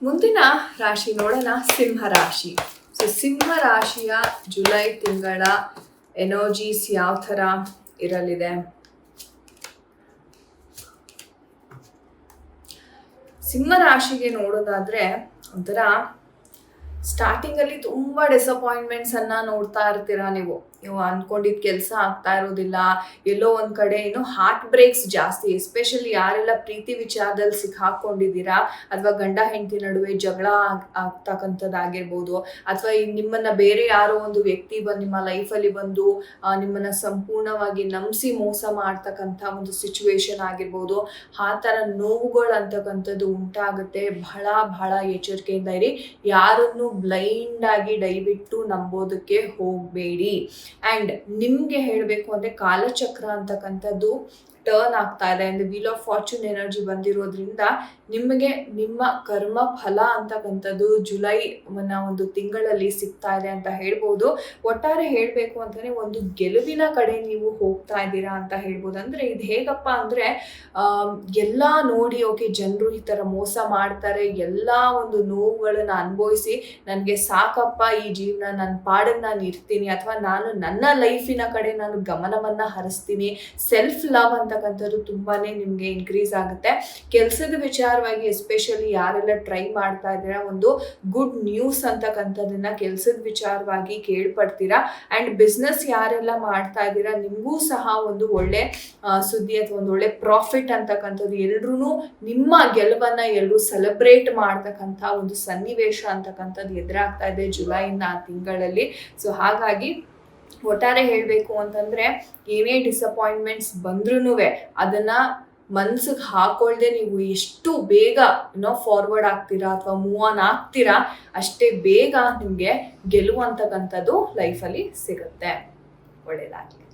ಮುಂದಿನ ರಾಶಿ ನೋಡೋಣ, ಸಿಂಹ ರಾಶಿ. ಸೊ ಸಿಂಹ ರಾಶಿಯ ಜುಲೈ ತಿಂಗಳ ಎನರ್ಜೀಸ್ ಯಾವ ಥರ ಇರಲಿದೆ? ಸಿಂಹ ರಾಶಿಗೆ ನೋಡೋದಾದ್ರೆ ಒಂಥರ ಸ್ಟಾರ್ಟಿಂಗಲ್ಲಿ ತುಂಬ ಡಿಸಪಾಯಿಂಟ್ಮೆಂಟ್ಸ್ ಅನ್ನ ನೋಡ್ತಾ ಇರ್ತೀರಾ. ನೀವು ಅನ್ಕೊಂಡಿದ್ದ ಕೆಲಸ ಆಗ್ತಾ ಇರೋದಿಲ್ಲ, ಎಲ್ಲೋ ಒಂದ್ ಕಡೆ ಏನೋ ಹಾರ್ಟ್ ಬ್ರೇಕ್ಸ್ ಜಾಸ್ತಿ. ಎಸ್ಪೆಷಲಿ ಯಾರೆಲ್ಲ ಪ್ರೀತಿ ವಿಚಾರದಲ್ಲಿ ಸಿಕ್ಕಾಕೊಂಡಿದ್ದೀರಾ ಅಥವಾ ಗಂಡ ಹೆಂಡತಿ ನಡುವೆ ಜಗಳ ಆಗ್ತಕ್ಕಂಥದ್ದಾಗಿರ್ಬೋದು, ಅಥವಾ ನಿಮ್ಮನ್ನ ಬೇರೆ ಯಾರೋ ಒಂದು ವ್ಯಕ್ತಿ ಬಂದು ನಿಮ್ಮ ಲೈಫಲ್ಲಿ ಬಂದು ನಿಮ್ಮನ್ನ ಸಂಪೂರ್ಣವಾಗಿ ನಂಬಿಸಿ ಮೋಸ ಮಾಡ್ತಕ್ಕಂಥ ಒಂದು ಸಿಚುವೇಶನ್ ಆಗಿರ್ಬೋದು. ಆ ಥರ ನೋವುಗಳು ಅಂತಕ್ಕಂಥದ್ದು ಉಂಟಾಗುತ್ತೆ. ಬಹಳ ಬಹಳ ಎಚ್ಚರಿಕೆಯಿಂದ ಇರಿ. ಯಾರನ್ನು ಬ್ಲೈಂಡ್ ಆಗಿ ದಯವಿಟ್ಟು ನಂಬೋದಕ್ಕೆ ಹೋಗಬೇಡಿ. ಆ್ಯಂಡ್ ನಿಮಗೆ ಹೇಳಬೇಕು ಅಂದರೆ ಕಾಲಚಕ್ರ ಅಂತಕ್ಕಂಥದ್ದು ಟರ್ನ್ ಆಗ್ತಾ ಇದೆ. ಅಂದರೆ ವೀಲ್ ಆಫ್ ಫಾರ್ಚೂನ್ ಎನರ್ಜಿ ಬಂದಿರೋದ್ರಿಂದ ನಿಮಗೆ ನಿಮ್ಮ ಕರ್ಮ ಫಲ ಅಂತಕ್ಕಂಥದ್ದು ಜುಲೈ ಒಂದು ತಿಂಗಳಲ್ಲಿ ಸಿಗ್ತಾ ಇದೆ ಅಂತ ಹೇಳ್ಬೋದು. ಒಟ್ಟಾರೆ ಹೇಳಬೇಕು ಅಂತಂದರೆ ಒಂದು ಗೆಲುವಿನ ಕಡೆ ನೀವು ಹೋಗ್ತಾ ಇದ್ದೀರಾ ಅಂತ ಹೇಳ್ಬೋದು. ಅಂದರೆ ಇದು ಹೇಗಪ್ಪ ಅಂದರೆ ಎಲ್ಲ ನೋಡಿ ಓಕೆ ಜನರು ಈ ಥರ ಮೋಸ ಮಾಡ್ತಾರೆ, ಎಲ್ಲ ಒಂದು ನೋವುಗಳನ್ನು ಅನುಭವಿಸಿ ನನಗೆ ಸಾಕಪ್ಪ ಈ ಜೀವನ, ನನ್ನ ಪಾಡಿಗೆ ನಾನು ಇರ್ತೀನಿ, ಅಥವಾ ನಾನು ನನ್ನ ಲೈಫಿನ ಕಡೆ ನಾನು ಗಮನವನ್ನು ಹರಿಸ್ತೀನಿ. ಸೆಲ್ಫ್ ಲವ್ ಅಂತಕ್ಕಂಥದ್ದು ತುಂಬಾ ನಿಮಗೆ ಇನ್ಕ್ರೀಸ್ ಆಗುತ್ತೆ. ಕೆಲಸದ ವಿಚಾರವಾಗಿ ಎಸ್ಪೆಷಲಿ ಯಾರೆಲ್ಲ ಟ್ರೈ ಮಾಡ್ತಾ ಇದ್ದೀರಾ, ಒಂದು ಗುಡ್ ನ್ಯೂಸ್ ಅಂತಕ್ಕಂಥದ್ದನ್ನ ಕೆಲಸದ ವಿಚಾರವಾಗಿ ಕೇಳ್ಪಡ್ತೀರಾ. ಆ್ಯಂಡ್ ಬಿಸ್ನೆಸ್ ಯಾರೆಲ್ಲ ಮಾಡ್ತಾ ಇದ್ದೀರಾ ನಿಮಗೂ ಸಹ ಒಂದು ಒಳ್ಳೆ ಸುದ್ದಿ ಅಥವಾ ಒಂದು ಒಳ್ಳೆ ಪ್ರಾಫಿಟ್ ಅಂತಕ್ಕಂಥದ್ದು, ಎಲ್ರೂ ನಿಮ್ಮ ಗೆಲುವನ್ನು ಎಲ್ಲರೂ ಸೆಲೆಬ್ರೇಟ್ ಮಾಡ್ತಕ್ಕಂಥ ಒಂದು ಸನ್ನಿವೇಶ ಅಂತಕ್ಕಂಥದ್ದು ಎದುರಾಗ್ತಾ ಇದೆ ಜುಲೈನ ಆ ತಿಂಗಳಲ್ಲಿ. ಸೊ ಹಾಗಾಗಿ ಒಟ್ಟಾರೆ ಹೇಳಬೇಕು ಅಂತಂದರೆ ಏನೇ ಡಿಸಪಾಯಿಂಟ್ಮೆಂಟ್ಸ್ ಬಂದ್ರೂ ಅದನ್ನು ಮನ್ಸಿಗೆ ಹಾಕೊಳ್ದೆ ನೀವು ಎಷ್ಟು ಬೇಗ ಫಾರ್ವರ್ಡ್ ಆಗ್ತೀರಾ ಅಥವಾ ಮೂವ್ ಆನ್ ಆಗ್ತೀರಾ, ಅಷ್ಟೇ ಬೇಗ ನಿಮಗೆ ಗೆಲುವು ಅಂತಕ್ಕಂಥದ್ದು ಲೈಫಲ್ಲಿ ಸಿಗುತ್ತೆ. ಒಳ್ಳೆಯದಾಗಲಿ.